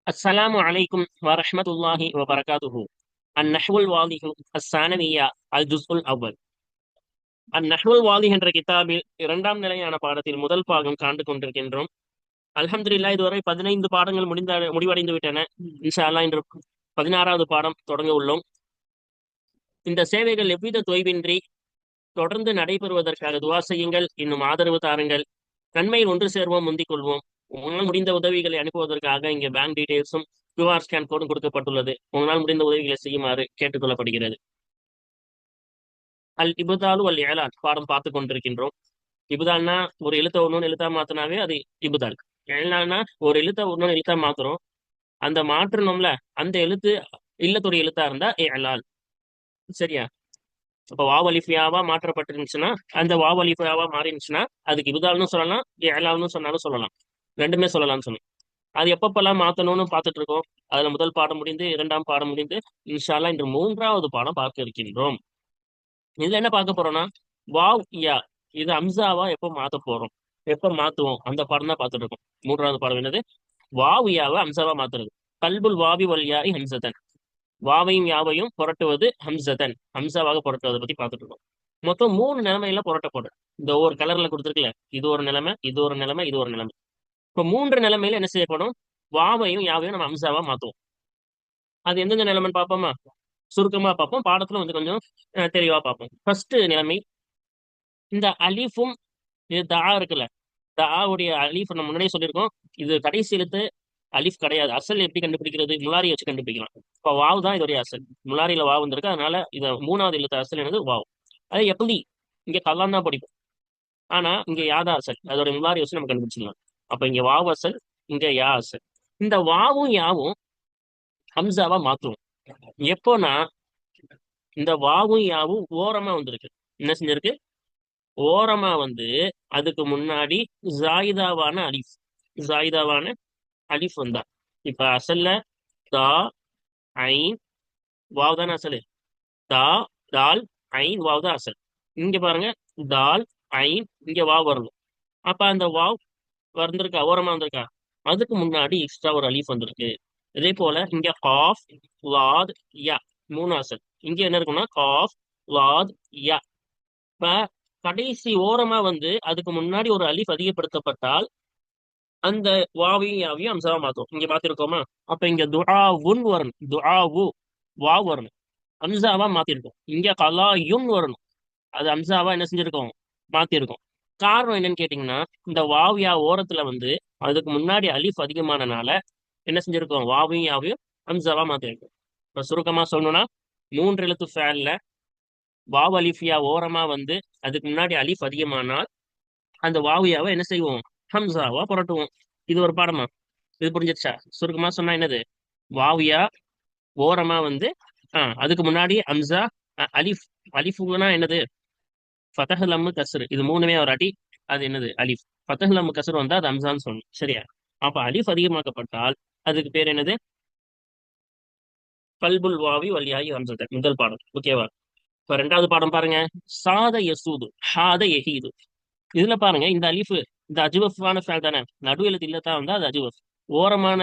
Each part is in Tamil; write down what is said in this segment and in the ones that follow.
السلام عليكم ورحمة الله وبركاته. النحو الواضح الثانوية الجزء الأول. النحو الواضح என்ற கிதாபில் இரண்டாம் நிலையான பாடத்தில் முதல் பாகம் காண்டு கொண்டிருக்கின்றோம். அல்ஹம்துலில்லாஹ் இதுவரை 15 பாடங்கள் முடிவடைந்து விட்டன. இன்ஷா அல்லாஹ் இன்று 16வது பாடம் தொடங்க உள்ளோம். இந்த சேவைகள் எவ்வித தொய்வின்றி தொடர்ந்து நடைபெறுவதற்காக துவா செய்யுங்கள், இன்னும் ஆதரவு தாருங்கள். நன்மையில் ஒன்று சேர்வோம், முந்திக் கொள்வோம். உங்களால் முடிந்த உதவிகளை அனுப்புவதற்காக இங்கே பேங்க் டீடைல்ஸும் QR ஸ்கேன் கோடும் கொடுக்கப்பட்டுள்ளது. உங்களால் முடிந்த உதவிகளை செய்யுமாறு கேட்டுக்கொள்ளப்படுகிறது. அல் இபுதாலு அல் ஏலான் பாடம் பார்த்து கொண்டிருக்கின்றோம். இபுதால்னா ஒரு எழுத்த ஒன்னொன்னு எழுத்தா மாத்தினாவே அது இபுதால். ஏலான்னா ஒரு எழுத்த ஒன்னொன்னு எழுத்தா மாத்துறோம். அந்த மாற்றணும்ல, அந்த எழுத்து இல்லத்துடைய எழுத்தா இருந்தா ஏலால். சரியா? அப்ப வாவ் அலிஃபியாவா மாற்றப்பட்டிருந்துச்சுன்னா, அந்த வாவ் அலிஃபியாவா மாறி இருந்துச்சுன்னா அதுக்கு இபுதால்னு சொல்லலாம், ஏலால்னு சொன்னாலும் சொல்லலாம். ரெண்டுமே சொல்லலாம்னு சொன்னோம். அது எப்பப்பெல்லாம் மாத்தணும்னு பார்த்துட்டு இருக்கோம். அதுல முதல் பாடம் முடிந்து, இரண்டாம் பாடம் முடிந்து, இன்ஷா அல்லாஹ் இன்று 3வது பாடம் பார்க்க இருக்கின்றோம். இதுல என்ன பார்க்க போறோம்னா, வாவ் யா இது அம்சாவா எப்ப மாத்த போறோம், எப்ப மாத்துவோம், அந்த பாடம் தான் பார்த்துட்டு இருக்கோம். 3வது பாடம் என்னது? வாவ் யாவை அம்சாவா மாத்துறது. கல்புல் வாவி வல் யாஇ ஹம்சதன். வாவையும் யாவையும் புரட்டுவது ஹம்சதன், ஹம்சாவாக புரட்டுவதை பத்தி பார்த்துட்டு இருக்கோம். மொத்தம் 3 நிலைமையில புரட்டப்படும். இந்த ஒரு கலர்ல கொடுத்துருக்குல்ல, இது ஒரு நிலைமை, இது ஒரு நிலைமை, இது ஒரு நிலைமை. இப்ப 3 நிலைமையில என்ன செய்யப்படும்? வாவையும் யாவையும் நம்ம அம்சாவா மாத்துவோம். அது எந்தெந்த நிலைமைன்னு பார்ப்போமா? சுருக்கமா பார்ப்போம், பாடத்துல வந்து கொஞ்சம் தெளிவா பார்ப்போம். ஃபர்ஸ்ட் நிலைமை, இந்த அலிஃபும் இது தா இருக்குல்ல, தாவுடைய அலிஃப் நம்ம முன்னாடியே சொல்லியிருக்கோம். இது கடைசி எழுத்து அலிஃப் கிடையாது. அசல் எப்படி கண்டுபிடிக்கிறது? முலாரி வச்சு கண்டுபிடிக்கலாம். இப்போ வாவ் தான் இதோடைய அசல். முலாரியில வாவ் வந்திருக்கு, அதனால இதை 3வது எழுத்து அசல் என்னது? வாவ். அது எப்படி? இங்க கல்லாம் தான் படிப்போம், ஆனா இங்க யாதா அசல். அதோட முலாரி வச்சு நம்ம கண்டுபிடிச்சிடலாம். அப்ப இங்க வாவ் அசல், இங்க யா அசல். இந்த வாவும் யாவும் ஹம்சாவா மாத்துவோம். எப்போனா, இந்த வாவும் யாவும் ஓரமா வந்திருக்கு. என்ன செஞ்சிருக்கு? ஓரமா வந்து அதுக்கு முன்னாடி ஜாயிதாவான அலிஃப், ஜாயிதாவான அலிஃப் வந்தா. இப்ப அசல்ல தா ஐன் வாவ் தானே அசலு. தா தால் ஐன் வாவ் தான் அசல். இங்க பாருங்க, தால் ஐன், இங்க வாவ் வரணும். அப்ப அந்த வாவ் வந்திருக்கா, ஓரமா வந்திருக்கா. அதுக்கு முன்னாடி எக்ஸ்ட்ரா ஒரு அலீஃப் வந்திருக்கு. இதே போல இங்க காஃப் லாத் யா 3 அசல். இங்க என்ன இருக்குன்னா காஃப் லாத் யா. இப்ப கடைசி ஓரமா வந்து அதுக்கு முன்னாடி ஒரு அலிஃப் அதிகப்படுத்தப்பட்டால் அந்த வாவையும் யாவையும் அம்சாவா மாத்தும். இங்க பாத்திருக்கோமா? அப்ப இங்க துஆவுன் வரணும், துஆவு வாவ் வரணும், அம்சாவா மாத்திருக்கோம். இங்க கலாயுன் வரணும், அது அம்சாவா என்ன செஞ்சிருக்கோம்? மாத்திருக்கோம். காரணம் என்னன்னு கேட்டீங்கன்னா, இந்த வாவ் யா ஓரத்துல வந்து அதுக்கு முன்னாடி அலிஃப் அதிகமானனால என்ன செஞ்சிருக்கோம்? வாவையும் யாவையும் ஹம்சாவா மாத்திருக்கோம். இப்ப சுருக்கமா சொல்லணும்னா, 3 எழுத்து ஃபேல்ல வாவ் அலிஃபியா ஓரமா வந்து அதுக்கு முன்னாடி அலிஃப் அதிகமானால் அந்த வாவியாவை என்ன செய்வோம்? ஹம்சாவா புரட்டுவோம். இது ஒரு பாடமா? இது புரிஞ்சிருச்சா? சுருக்கமா சொன்னா என்னது? வாவியா ஓரமா வந்து அதுக்கு முன்னாடி ஹம்சா, அலிஃப். அலிஃபுனா என்னது? ஃபதஹ் லம் கஸ்ர், இது மூணுமே வராட்டி அது என்னது? அலிஃப். ஃபதஹ் லம் கஸ்ர் வந்தா அது ஹம்சான்னு சொல்லணும். சரியா? அப்ப அலிஃப் அதிகமாக்கப்பட்டால் அதுக்கு பேர் என்னது? கல்புல் வாவி வல்யாயி ஹம்சத்தன். முதல் பாடம். ஓகேவா? இப்ப 2வது பாடம் பாருங்க. சாத யசூது ஹாத யஹீது. இதுல பாருங்க, இந்த அலிஃபு இந்த அஜுவஃபான ஃபேல் தானே. நடு எழுத்து இல்லத்தா வந்தா அது அஜுவஃப். ஓரமான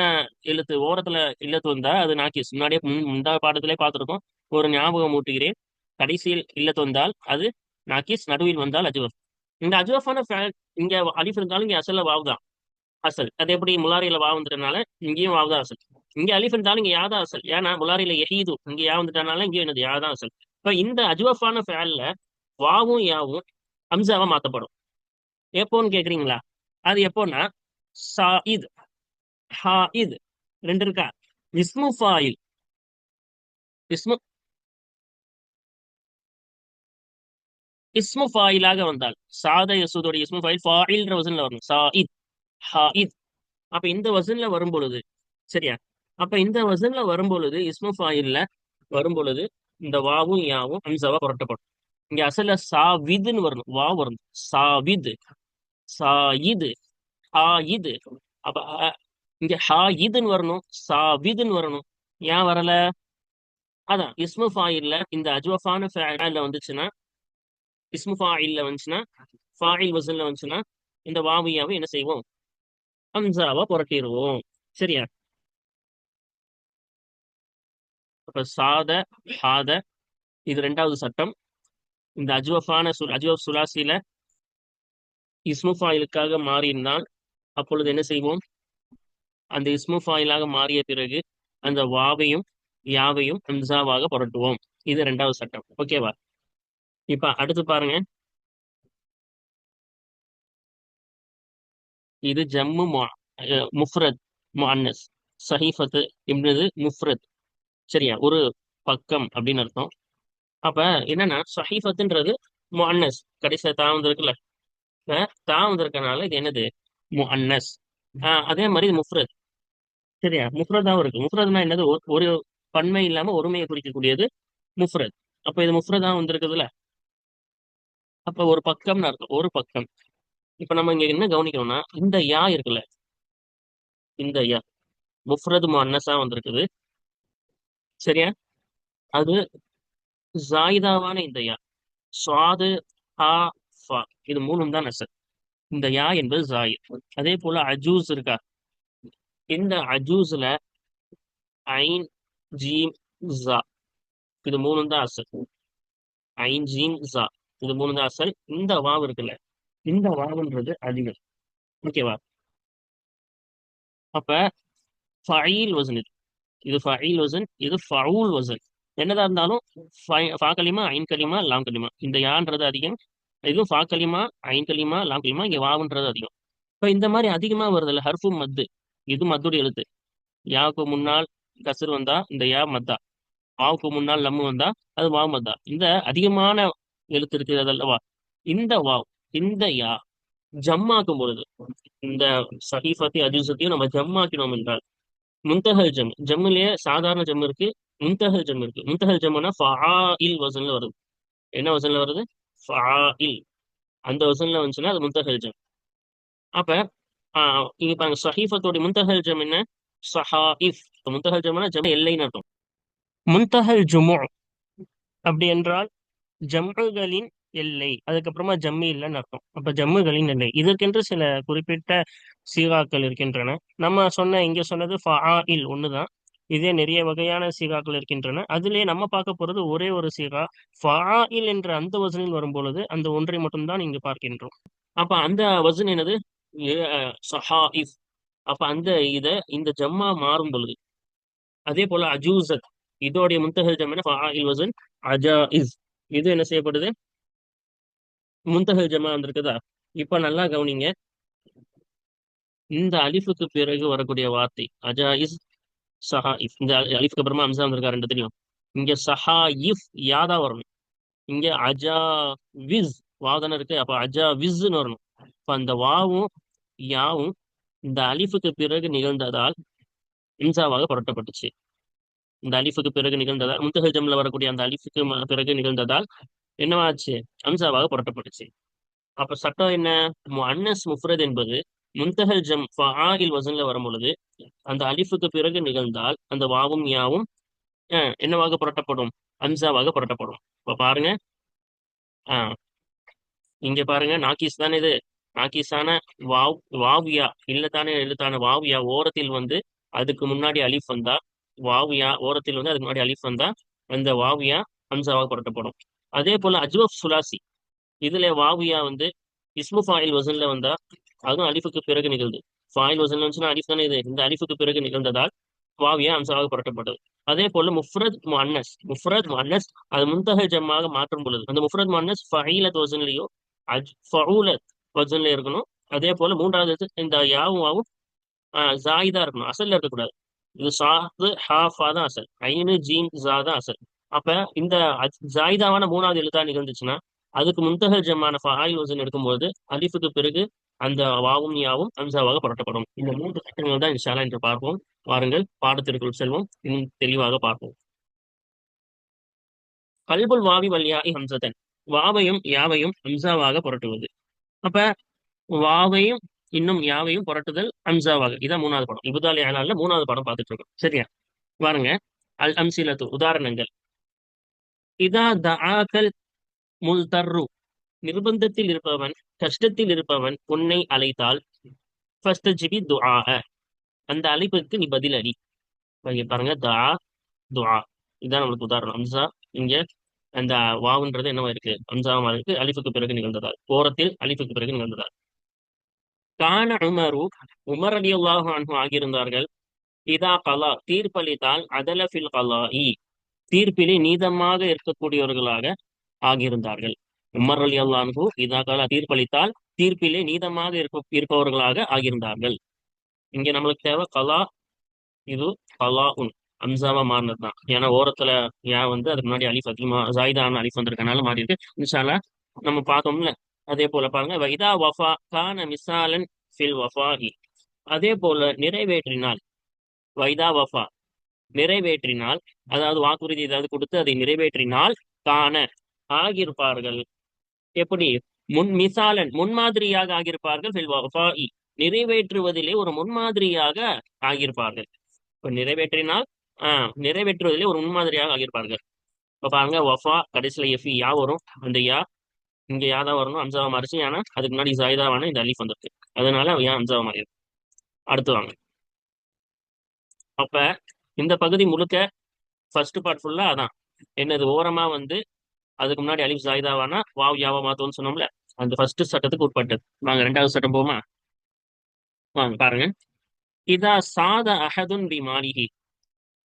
எழுத்து ஓரத்துல இல்லத்து வந்தா அது நாக்கிஸ். முன்னாடியே முந்தா பாடத்திலே பார்த்திருக்கோம். ஒரு ஞாபகம் ஊட்டுகிறேன். கடைசியில் இல்லத்து வந்தால் அது நாக்கிஸ், நடுவில் வந்தால் அஜுவஃப். இந்த அஜுவஃபான ஃபேல் இங்க அலிஃப் இருந்தாலும் இங்க அசல்ல வாவ் தான் அசல். அது எப்படி? முலாரியில வாவ் வந்துட்டனால இங்கேயும் வாவ் தான் அசல். இங்க அலிஃப் இருந்தாலும் இங்க யா தான் அசல். ஏன்னா முலாரியில எஹீது, இங்க யா வந்துட்டனால இங்கேயும் என்னது? யா தான் அசல். இப்ப இந்த அஜுவஃபான ஃபேல்ல வாவும் யாவும் ஹம்சாவா மாத்தப்படும். எப்போன்னு கேக்குறீங்களா? அது எப்போன்னா, சாயித் ஹாயித் 2 இருக்கா. இஸ்மு ஃபாயில், இஸ்மு இஸ்மு ஃபாயிலாக வந்தால் சாத யசூதோட இஸ்மு ஃபாயில் ஃபாயில்ன்ற வசன்ல வரணும். சாயித் ஹாயித். அப்ப இந்த வசன்ல வரும் பொழுது, சரியா? அப்ப இந்த வசன்ல வரும் பொழுது, இஸ்மு ஃபாயில்ல வரும் பொழுது இந்த வாவும் யாவும் ஹம்சாவா புரட்டப்படும். இங்க அசல சாவித்னு வரணும், வா வரணும். சாவித், சாயித், ஹாயித். அப்ப இங்க ஹாயிதுன்னு வரணும், சாவிதுன்னு வரணும். ஏன் வரல? அதான் இஸ்மு ஃபாயில்ல இந்த அஜ்வஃபான ஃபேல்ல வந்துச்சுன்னா, இஸ்மு ஃபாயில்ல வந்துச்சுன்னா, ஃபாயில் வசன்ல வந்துச்சுன்னா, இந்த வாவியாவை என்ன செய்வோம்? ஹம்சாவா புரட்டிடுவோம். சரியா? அப்ப சாத, ஹாத, இது ரெண்டாவது சட்டம். இந்த அஜ்வஃப் சுலாசில இஸ்மு ஃபாயிலுக்காக மாறினால் அப்பொழுது என்ன செய்வோம்? அந்த இஸ்மு ஃபாயிலாக மாறிய பிறகு அந்த வாவையும் யாவையும் ஹம்சாவாக புரட்டுவோம். இது ரெண்டாவது சட்டம். ஓகேவா? இப்ப அடுத்து பாருங்க. இது ஜம்மு முஃப்ரத் முஅன்னஸ். சஹீஃபத்து என்பது முஃப்ரத். சரியா? ஒரு பக்கம் அப்படின்னு அர்த்தம். அப்ப என்னன்னா சஹீஃபத்துன்றது முஅன்னஸ். கடைசியா தா வந்திருக்குல்ல. தா வந்திருக்கனால இது என்னது? முஅன்னஸ். அதே மாதிரி இது முஃப்ரத். சரியா? முஃப்ரதாவும் இருக்கு. முஃப்ரத்னா என்னது? ஒரு பன்மை இல்லாம ஒருமையை குறிக்கக்கூடியது முஃப்ரத். அப்ப இது முஃப்ரதா வந்திருக்குதுல்ல. அப்ப ஒரு பக்கம்னு அர்த்தம். ஒரு பக்கம். இப்ப நம்ம இங்க என்ன கவனிக்கணும்னா இந்த யா இருக்குல்ல, இந்த யா முஃப்ரது முஅன்னஸா வந்திருக்குது. சரியா? அது ஜாயிதாவான இந்த யா. சுவாது, ஹா, ஃபா, இது மூணும் தான் நசல். இந்த யா என்பது ஜாயித். அதே போல அஜூஸ் இருக்கா, இந்த அஜூஸ்ல ஐன், ஜீம், ஜா, இது மூணும் தான் அசல். ஐன், ஜீம், ஜா, இது மூணு தான் அசல். இந்த வாவ் இருக்குல்ல, இந்த வாவுன்றது அதிகம். ஓகேவா? அப்ப ஃபஈல் வசன் இது ஃபஈல் வசன், இது ஃபவுல் வசன். என்னதா இருந்தாலும் ஃபா கலிமா, ஐன் கலிமா, லாம் கலிமா. இந்த யான்றது அதிகம். இதுவும் ஃபா கலிமா, ஐன் கலிமா, லாம் கலிமா. இங்க வாவுன்றது அதிகம். இப்ப இந்த மாதிரி அதிகமா வருதுல்ல ஹர்ஃபு மத்து, இது மத்துடைய எழுத்து. யாவுக்கு முன்னால் கஸ்ர் வந்தா இந்த யா மத்தா, வாவுக்கு முன்னால் லம்மு வந்தா அது வாவ் மத்தா. இந்த அதிகமான எழுத்து இருக்கிறது அல்லவா, இந்த வாவ், இந்த யா ஜம்மாக்கும் பொழுது, இந்த சஹீஃபத்தி அஜூசத்தையும் நம்ம ஜம்மாக்கினோம் என்றால் முன்தஹல் ஜம். ஜம்முலயே சாதாரண ஜம் இருக்கு, முன்தஹல் ஜம் இருக்கு. முன்தஹல் ஜம்னா ஃபஆஇல் வசன்ல வருது. என்ன வசன்ல வருது? ஃபஆஇல். அந்த வசன்ல வந்துச்சுன்னா அது முன்தஹல் ஜம். அப்ப இங்க பாருங்க, சஹீஃபத்தோட முன்தஹல் ஜம் என்ன? சஹாயிஃப். முன்தஹல் ஜம்னா ஜம் எல்லைன்னு அர்த்தம். முன்தஹல் ஜுமு அப்படி என்றால் ஜம்முகளின் எல்லை. அதுக்கப்புறமா ஜம்மு இல்லைன்னு அர்த்தம். அப்ப ஜம்முகளின் எல்லை. இதற்கென்று சில குறிப்பிட்ட சீகாக்கள் இருக்கின்றன. நம்ம இங்க சொன்னது ஃபஆஇல் ஒண்ணுதான். இதே நிறைய வகையான சீகாக்கள் இருக்கின்றன. அதிலே நம்ம பார்க்க போறது ஒரே ஒரு சீகா. ஃபஆஇல் என்ற அந்த வசனில் வரும்பொழுது அந்த ஒன்றை மட்டும்தான் இங்கு பார்க்கின்றோம். அப்ப அந்த வசன் என்னது? சஹாயிஃப். அப்ப அந்த இந்த ஜம்மா மாறும் பொழுது, அதே போல அஜூசத், இதோடைய முன்தஹல் ஜம் என்ன? ஃபஆஇல் வசன் அஜாஇஸ். இது என்ன செய்யப்படுது? முன்தஹல் ஜமா வந்திருக்குதா? இப்ப நல்லா கவனிங்க. இந்த அலிஃபுக்கு பிறகு வரக்கூடிய வார்த்தை அஜாயிஸ், சஹாயிஃப். இந்த அலிஃப்க்கு அப்புறமா அம்சா வந்திருக்கா ரெண்டு தெரியும். இங்க சஹாயிஃப் யாதா வரணும். இங்க அஜா விஸ் வாதன இருக்கு. அப்ப அஜா விஸ்ன்னு வரணும். இப்ப அந்த வாவும் யாவும் இந்த அலிஃபுக்கு பிறகு நிகழ்ந்ததால் இம்சாவாக புரட்டப்பட்டுச்சு. இந்த அலிஃபுக்கு பிறகு நிகழ்ந்ததால், முன்தஹல் ஜம்ல வரக்கூடிய அந்த அலிஃபுக்கு பிறகு நிகழ்ந்ததால் என்னவாச்சு? அம்சாவாக புரட்டப்பட்டுச்சு. அப்ப சட்டம் என்ன? முஅன்னஸ் முஃப்ரத் என்பது முன்தஹல் ஜம் ஃபஆஇல் வசன்ல வரும் பொழுது அந்த அலிஃபுக்கு பிறகு நிகழ்ந்தால் அந்த வாவும் யாவும் என்னவாக புரட்டப்படும்? அம்சாவாக புரட்டப்படும். இப்ப பாருங்க. ஆஹ் இங்க பாருங்க, நாக்கிஸ் தானே இது. நாக்கிஸான வாவ்யா இல்லத்தானே எழுத்தான வாவ்யா ஓரத்தில் வந்து அதுக்கு முன்னாடி அலிஃப் வந்தா, வாவ்யா ஓரத்தில் வந்து அதுக்கு முன்னாடி அலிஃப் வந்தா அந்த வாவ்யா ஹம்சாவாக புரட்டப்படும். அதே போல அஜ்வஃப் சுலாசி, இதுல வாவியா வந்து இஸ்மு ஃபாயில் வசன்ல வந்தா அதுவும் அலிஃபுக்கு பிறகு நிகழ்ந்து. ஃபாயில் வசன்ல வந்துச்சுன்னா அலிஃப் தானே இது. இந்த அலிஃபுக்கு பிறகு நிகழ்ந்ததால் வாவியா அம்சாவாக புரட்டப்பட்டது. அதே போல முஃப்ரத் முஅன்னஸ் அது முன்தஹல் ஜம்மாக மாற்றும் பொழுது அந்த முஃப்ரத் முஅன்னஸ் ஃபஈலத் வசன்லயோ ஃபஊலத் வசன்ல இருக்கணும். அதே போல மூன்றாவது இந்த யாவும் வாவும் ஜாயிதா இருக்கணும், அசல்ல இருக்கக்கூடாது. இது சாது ஹாஃபா தான் அசல், ஐனு ஜீம் ஜா தான் அசல். அப்ப இந்த ஜாயிதாவான மூணாவது எழுத்தா நிகழ்ந்துச்சுன்னா அதுக்கு முன்தஹல் ஜம்மான ஃபஆயில் வசன் எடுக்கும்போது அலிஃபுக்கு பிறகு அந்த வாவும் யாவும் அம்சாவாக புரட்டப்படும். இந்த மூன்று சட்டங்கள் தான் இன்ஷா அல்லாஹ் என்று பார்ப்போம். வாருங்கள் பாடத்திற்குள் செல்வோம், இன்னும் தெளிவாக பார்ப்போம். கல்புல் வாவி வல்யாஇ ஹம்சதன், வாவையும் யாவையும் ஹம்சாவாக புரட்டுவது. அப்ப வாவையும் இன்னும் யாவையும் புரட்டுதல் ஹம்சாவாக. இதான் மூணாவது படம். இபுதால் இஅலான்ல மூணாவது படம் பார்த்துட்டு இருக்கோம். சரியா? பாருங்க. அல் அம்சிலத்து, உதாரணங்கள். இதா தஆக்கல் முல்தர்ரு, நிர்பந்தத்தில் இருப்பவன், கஷ்டத்தில் இருப்பவன் உன்னை அழைத்தால், ஃபஸ்தஜிபி துஆஅ, அந்த அழைப்புக்கு நீ பதிலடி. இங்க பாருங்க, துஆ, இதுதான் நம்மளுக்கு உதாரணம். அம்சா இங்க அந்த வாவுன்றது என்னவா இருக்கு, அம்சாவா இருக்கு, அலிஃபுக்கு பிறகு நிகழ்ந்ததால், ஓரத்தில் அலிஃபுக்கு பிறகு நிகழ்ந்ததால். கான உமரு, உமர் ரலியல்லாஹு அன்ஹு ஆகியிருந்தார்கள். இதா கலா, தீர்ப்பளித்தால், அதல ஃபில் கலாஇ, தீர்ப்பிலே நீதமாக இருக்கக்கூடியவர்களாக ஆகியிருந்தார்கள். உமர் ரலியல்லாஹு அன்ஹு இதா கலா, தீர்ப்பளித்தால் தீர்ப்பிலே நீதமாக இருப்பவர்களாக ஆகியிருந்தார்கள். இங்க நம்மளுக்கு தேவை கலா, இது கலா உன் அம்சாவா மாறினது தான். ஏன்னா ஓரத்துல வந்து அதுக்கு முன்னாடி அலிஃப் அதிகமா ஜாயிதான அலிஃப் வந்திருக்கனால மாறி இருக்கு. இன்ஷா அல்லாஹ் நம்ம பார்த்தோம்ல. அதே போல பாருங்க, வைதா வஃபா கான மிசாலன் ஃபில் வஃபாஹி, அதே போல நிறைவேற்றினால், வைதா வஃபா நிறைவேற்றினால், அதாவது வாக்குறுதி ஏதாவது கொடுத்து அதை நிறைவேற்றினால், கான ஆகியிருப்பார்கள். எப்படி? மிசாலன் முன்மாதிரியாக ஆகியிருப்பார்கள், ஃபில் வஃபாஇ நிறைவேற்றுவதிலே ஒரு முன்மாதிரியாக ஆகியிருப்பார்கள். இப்ப நிறைவேற்றினால் நிறைவேற்றுவதிலே ஒரு முன்மாதிரியாக ஆகியிருப்பார்கள். இப்ப பாருங்க, வஃபா கடைசியில எஃபி யா வரும். அந்த யா இங்க யா தான் வரணும், அம்சாவா மாறிச்சு. ஏன்னா அதுக்கு முன்னாடி ஜாயிதாவான இந்த அலிஃப் வந்திருக்கு, அதனால யா அம்சாவா மாறிடும். அடுத்து வாங்க. அப்ப இந்த பகுதி முழுக்க ஃபர்ஸ்ட் பார்ட் ஃபுல்லா அதான் என்னது, ஓரமா வந்து அதுக்கு முன்னாடி அலிஃப் ஜாயிதாவானா வாவ் யாவா மாத்தோம்னு சொன்னோம்ல, அந்த ஃபர்ஸ்ட் சட்டத்துக்கு உட்பட்டது. வாங்க ரெண்டாவது சட்டம் போமா. வாங்க பாருங்க. இதா சாத அஹதுன் பி மாலிஹி,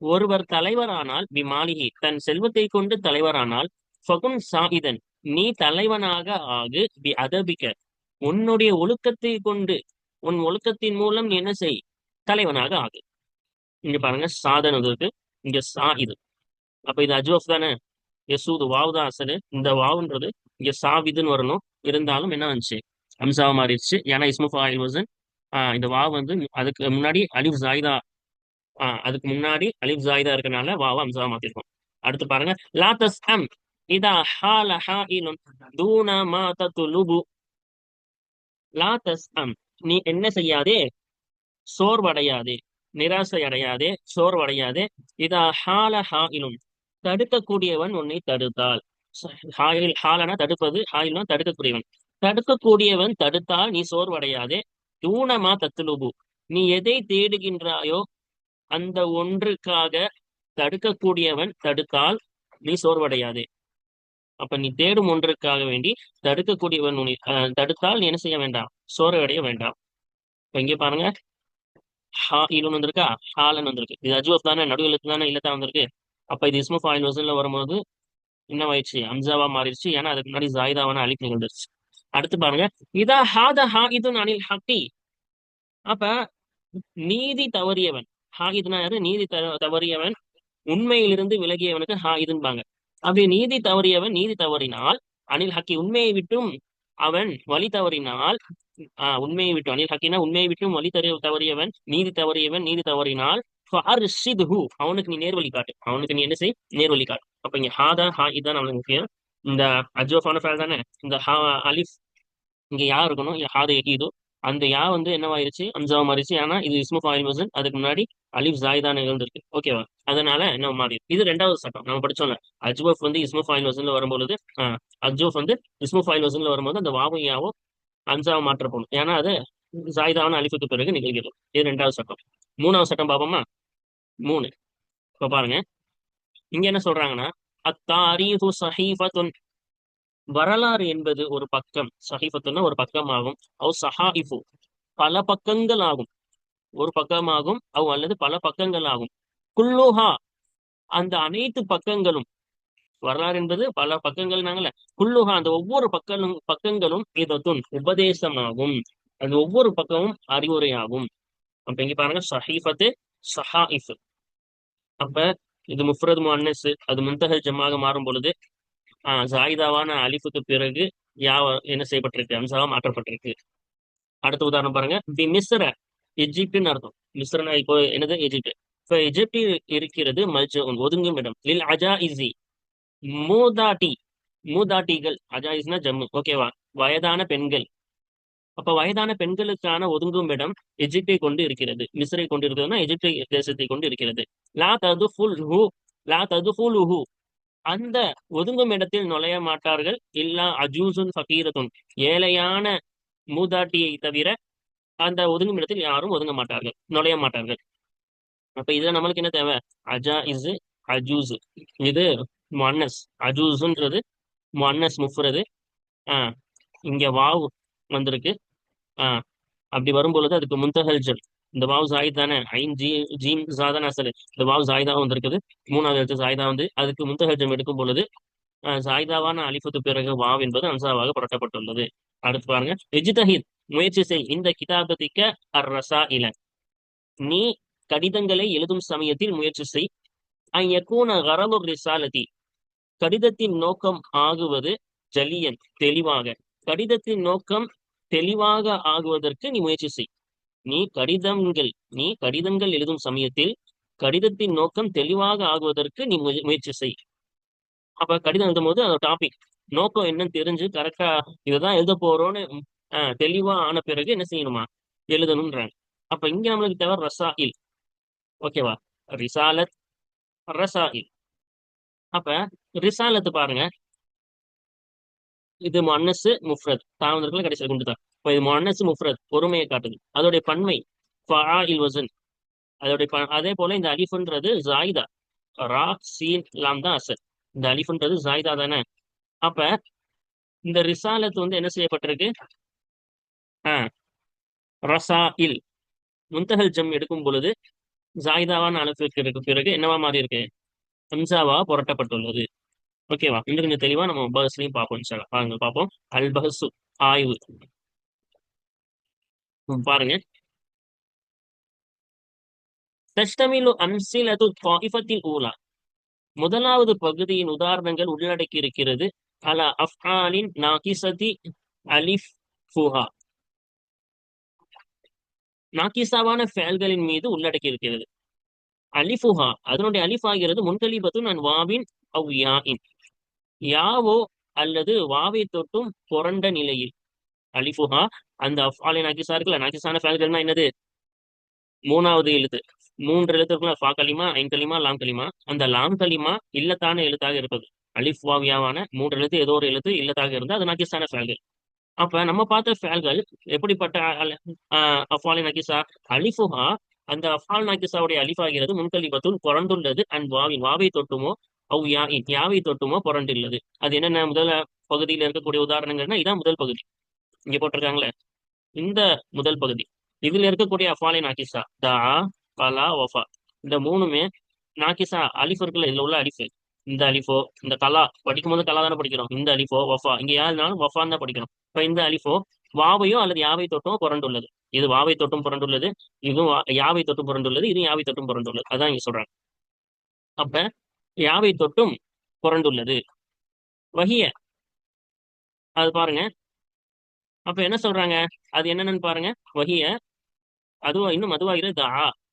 ஒருவர் தலைவரானால், பி மாலிஹி தன் செல்வத்தை கொண்டு தலைவரானால், ஃபகுன் சாயிதன் நீ தலைவனாக ஆகு, பி அதபிக்க உன்னுடைய ஒழுக்கத்தை கொண்டு, உன் ஒழுக்கத்தின் மூலம் நீ என்ன செய், தலைவனாக ஆகு. இங்க பாருங்க சாதன் இருக்கு, இங்க சா இது. அப்ப இது அஜ்வஃப் தானே, யசூது வாவு தான் அசலு. இந்த வாவுன்றது இங்க சாவிதுன்னு வரணும், இருந்தாலும் என்ன வந்துச்சு, அம்சாவா மாறிடுச்சு. ஏன்னா இஸ்மு ஃபாயில் வஸன். இந்த வாவ் வந்து அதுக்கு முன்னாடி அலிஃப் ஜாயிதா, அதுக்கு முன்னாடி அலிஃப் ஜாயிதா இருக்கனால வாவா அம்சாவா மாத்திருக்கோம். அடுத்து பாருங்க, லா தஸ்அம் இதா ஹால ஹாயிலுன் தூன மா தத்லுபு, லா தஸ்அம் நீ என்ன செய்யாதே, சோர்வடையாதே, நிராசை அடையாதே, சோர்வடையாதே. இதா ஹால ஹாயிலும் தடுக்கக்கூடியவன் உன்னை தடுத்தால், ஹாயில் ஹாலனா தடுப்பது, ஹாயில்னா தடுக்கக்கூடியவன், தடுக்கக்கூடியவன் தடுத்தால் நீ சோர்வடையாதே. தூணமா தத்துலுபு நீ எதை தேடுகின்றாயோ அந்த ஒன்றுக்காக தடுக்கக்கூடியவன் தடுத்தால் நீ சோர்வடையாதே. அப்ப நீ தேடும் ஒன்றுக்காக வேண்டி தடுக்கக்கூடியவன் உன்னை தடுத்தால் நீ என்ன செய்ய வேண்டாம், சோர்வடைய வேண்டாம். இப்ப இங்க பாருங்க, ஹா இலுன்னு வந்திருக்கா, ஹாலன் வந்திருக்கு. இது அஜ்வப் தானே, நடு எழுத்து தானே, இல்லத்தான் வந்திருக்கு. அப்ப இது இஸ்மு ஃபாயில் வஸன்ல வரும்போது என்னவாயிடுச்சு, அம்சாவா மாறிடுச்சு. ஏன்னா அதுக்கு முன்னாடி ஜாயிதாவான அலிஃப் நிகழ்ந்துருச்சு. அடுத்து பாருங்க, இதா ஹாத ஹாயிதுன் அனில் ஹக்கி, அப்ப நீதி தவறியவன், ஹாயிதுனா யாரு, நீதி தவறியவன், உண்மையிலிருந்து விலகியவனுக்கு ஹாயிதுன்பாங்க. அப்படி நீதி தவறியவன் நீதி தவறினால், அனில் ஹக்கி உண்மையை விட்டும் அவன் வழி தவறினால், உண்மையை விட்டு, அனில் ஹக்கினா உண்மையை விட்டும் வழி தவறியவன், நீதி தவறியவன் நீதி தவறினால், அவனுக்கு நீ நேர்வழி காட்டு, அவனுக்கு நீ என்ன செய், நேர்வழி காட்டு. அப்ப இங்க ஹாதா ஹா இதான் நம்மளுக்கு முக்கியம். இந்த அஜ்வஃபான ஃபேல் தானே, இந்த ஹா அலிஃப் இங்க யா இருக்கணும், ஹாத யகீது. அந்த யா வந்து என்னவாயிருச்சு, அம்சாவா மாறிச்சு. ஆனா இது இஸ்மு ஃபாயில் வஸன், அதுக்கு முன்னாடி அலிஃப் ஜாயிதான் நிகழ்ந்திருக்கு. ஓகேவா, அதனால என்ன மாறி. இது ரெண்டாவது சட்டம் நம்ம படிச்சோம்ல. அஜ்வஃப் வந்து இஸ்மு ஃபாயில் வஸன்ல வரும்பொழுது, அஜ்வஃப் வந்து இஸ்மு ஃபாயில் வஸன்ல வரும்போது அந்த வாவும் யாவும் அம்சாவா மாற்றப்படும். ஏன்னா அது ஜாயிதான அலிஃபுக்கு பிறகு நிகழ்கிறது. இது ரெண்டாவது சட்டம். மூணாவது சட்டம் பாப்போமா. மூணு. இப்ப பாருங்க, இங்க என்ன சொல்றாங்கன்னா, அத்தாரீஹு ஸஹீஃபத்துன் வரலாறு என்பது ஒரு பக்கம், ஸஹீஃபத்துன்னா ஒரு பக்கம் ஆகும். அவ் ஸஹாயிஃபு பல பக்கங்கள் ஆகும், ஒரு பக்கமாகும். அவ் அல்லது பல பக்கங்கள் ஆகும். குல்லுஹா அந்த அனைத்து பக்கங்களும், வரலாறு என்பது பல பக்கங்கள் நாங்கள்ல, குல்லுஹா அந்த ஒவ்வொரு பக்கங்களும் இதத்துன் உபதேசமாகும், அந்த ஒவ்வொரு பக்கமும் அறிவுரையாகும். அப்ப இங்க பாருங்க, ஸஹீஃபத்து ஸஹாயிஃப். அப்ப இது முஃப்ரத் முஅன்னஸ், அது முன்தஹல் ஜம்மாக மாறும் பொழுது ஜாயிதாவான அலிஃபுக்கு பிறகு யா என்ன செய்யப்பட்டிருக்கு, அம்சாவா மாற்றப்பட்டிருக்கு. அடுத்த உதாரணம் பாருங்க, தி மிஸ்ர எஜிப்டுன்னு அர்த்தம். மிஸ்ரனா இப்போ என்னது, எஜிப்ட். இப்ப எஜிப்டில் இருக்கிறது மல்ஜூன் ஒதுங்கும் இடம், லில் அஜாஇஸி மூதாட்டி, மூதாட்டிகள், அஜாயிஸ்னா ஜம்மு, ஓகேவா, வயதான பெண்கள். அப்ப வயதான பெண்களுக்கான ஒதுங்கும் இடம் எஜிப்டை கொண்டு இருக்கிறது, மிஸ்ரை கொண்டு இருக்கிறதுனா எஜிப்டை தேசத்தை கொண்டு இருக்கிறது. லா ததுஃபுல்ஹு லா ததுஃபுலுஹு அந்த ஒதுங்கும் இடத்தில் நுழைய மாட்டார்கள். இல்லா அஜூசுன் ஃபகீரத்துன் ஏழையான மூதாட்டியை தவிர அந்த ஒதுங்கும் இடத்தில் யாரும் ஒதுங்க மாட்டார்கள், நுழைய மாட்டார்கள். அப்ப இதுல நம்மளுக்கு என்ன தேவை, அஜா இஸ் அஜூஸ். இது முஅன்னஸ். அஜூஸ்ன்றது முஅன்னஸ் முஃப்ரது. ஆஹ் இங்க வாவ் வந்திருக்கு. ஆஹ் அப்படி வரும் பொழுது அதுக்கு முந்தஹல் ஜம். இந்த வாவ் ஜாயித் தானே, ஐன் ஜீ ஜீம் ஜாதான அசல். இந்த வாவ் ஜாயிதா வந்திருக்குது. மூணாவது எழுத்து ஜாயிதா வந்து அதுக்கு முந்தஹல் ஜம் எடுக்கும் பொழுது ஜாயிதாவான அலிஃபுக்கு பிறகு வாவ் என்பது அன்சாவாக புரட்டப்பட்டுள்ளது. அடுத்து பாருங்க, இஜ்தஹித், முயற்சி செய், இந்த கிதாபத்திக்க அர் ரசா இல, நீ கடிதங்களை எழுதும் சமயத்தில் முயற்சி செய். யகூன கரது ரிசாலதி, கடிதத்தின் நோக்கம் ஆகுவது ஜலியன், தெளிவாக. கடிதத்தின் நோக்கம் தெளிவாக ஆகுவதற்கு நீ முயற்சி செய். நீ கடிதங்கள் எழுதும் சமயத்தில் கடிதத்தின் நோக்கம் தெளிவாக ஆகுவதற்கு நீ முயற்சி செய். அப்ப கடிதம் எழுதும் போது அந்த டாபிக் நோக்கம் என்னன்னு தெரிஞ்சு கரெக்டா இதுதான் எழுத போறோம்னு தெளிவா ஆன பிறகு என்ன செய்யணுமா, எழுதணும்ன்றாங்க. அப்ப இங்க நம்மளுக்கு தேவை ரசாயில். ஓகேவா, ரிசாலத், ரசாயில். அப்ப ரிசாலத்து பாருங்க, இது முஅன்னஸ் முஃப்ரத், தாவந்திரத்துல கடைசியில் கொண்டு தான். இப்போ இது முஅன்னஸ் முஃப்ரத், பொறுமையை காட்டுது. அதோடைய பன்மை ஃபஆஇல் வஸன். அதே போல இந்த அலிஃப்ன்றது ஜாயிதா, ரா சீன் லாம் தான் அசல். இந்த அலிஃப்ன்றது ஜாயிதா தானே. அப்ப இந்த ரிசாலத் வந்து என்ன செய்யப்பட்டிருக்கு, ரசாயில் முந்தஹல் ஜம் எடுக்கும் பொழுது ஜாயிதாவான அலிஃபிற்கு பிறகு என்னவா மாறி இருக்கு, ஹம்சாவா புரட்டப்பட்டுள்ளது. ஓகேவா, இன்னும் கொஞ்சம் தெளிவா நம்ம பஹஸ்லயும் பார்ப்போம் இன்ஷா அல்லாஹ். பாருங்க பார்ப்போம். அல் பஹசு, ஆய்வு. பாருங்க, தஷ்தமிலு அம்சிலது த்வாயிஃபத்தில் ஊலா, முதலாவது பகுதியின் உதாரணங்கள் உள்ளடக்கி இருக்கிறது. அலா அஃஆலின் நாகிசதி அலிஃப் ஃபுஹா, நாகிசாவான ஃபேல்களின் மீது உள்ளடக்கி இருக்கிறது. அலிஃபுஹா, அதனுடைய அலிஃப் ஆகிறது முன்கலிபத்துன் அன் வாவின் அவ் யாஇன், யாவோ அல்லது வாவை தொட்டும் புரண்ட நிலையில். அலிஃபுஹா, அந்த அஃஆலின் நாகிசா இருக்குல்ல, நாகிசான ஃபேல்கள்னா என்னது, மூணாவது எழுத்து. மூன்று எழுத்து இருக்குல்ல, ஃபா கலிமா, ஐன் கலிமா, லாம் கலிமா. அந்த லாம் கலிமா இல்லத்தான எழுத்தாக இருப்பது. அலிஃப் வாவ் யாவான மூன்று எழுத்து ஏதோ ஒரு எழுத்து இல்லத்தாக இருந்தால் அது நாகிசான ஃபேல்கள். அப்ப நம்ம பார்த்த ஃபேல்கள் எப்படிப்பட்ட அஃபாலி நகிசா, அலிஃபுஹா, அந்த அஃபால் நகிசாவுடைய அலிஃப் ஆகிறது முன்கலிபத்துல் புரண்டுள்ளது அண்ட் வாவின், வாவை தொட்டுமோ அவ் யாஇன், யாவை தொட்டுமோ புரண்டுள்ளது. அது என்னென்ன முதல் பகுதியில் இருக்கக்கூடிய உதாரணங்கள்னா இதான் முதல் பகுதி இங்க போட்டிருக்காங்களே, இந்த முதல் பகுதி. இதுல இருக்கக்கூடிய அஃபாலி நாகிசா தா, கலா, வஃபா, இந்த மூணுமே நாகிசா அலிஃப் இருக்குல்ல, இதுல உள்ள அலிஃப். இந்த அலிஃபோ, இந்த கலா படிக்கும் போது கலா தானே படிக்கிறோம். இந்த அலிஃபோ வஃபா, இங்க யாருனாலும் வஃபான் தான் படிக்கிறோம். இப்ப இந்த அலிஃபோ வாவையோ அல்லது யாவை தொட்டும் புரண்டுள்ளது. இது வாவை தொட்டும் புரண்டுள்ளது, இதுவும் யாவை தொட்டும் புரண்டுள்ளது, இதுவும் யாவை தொட்டும் புரண்டுள்ளது. அதான் இங்க சொல்றாங்க. அப்ப யாவை தொட்டும் புரண்டுள்ளது. வஹிய, அது பாருங்க. அப்ப என்ன சொல்றாங்க, அது என்னன்னு பாருங்க. வஹிய, அதுவா இன்னும் அதுவாகிறது தா,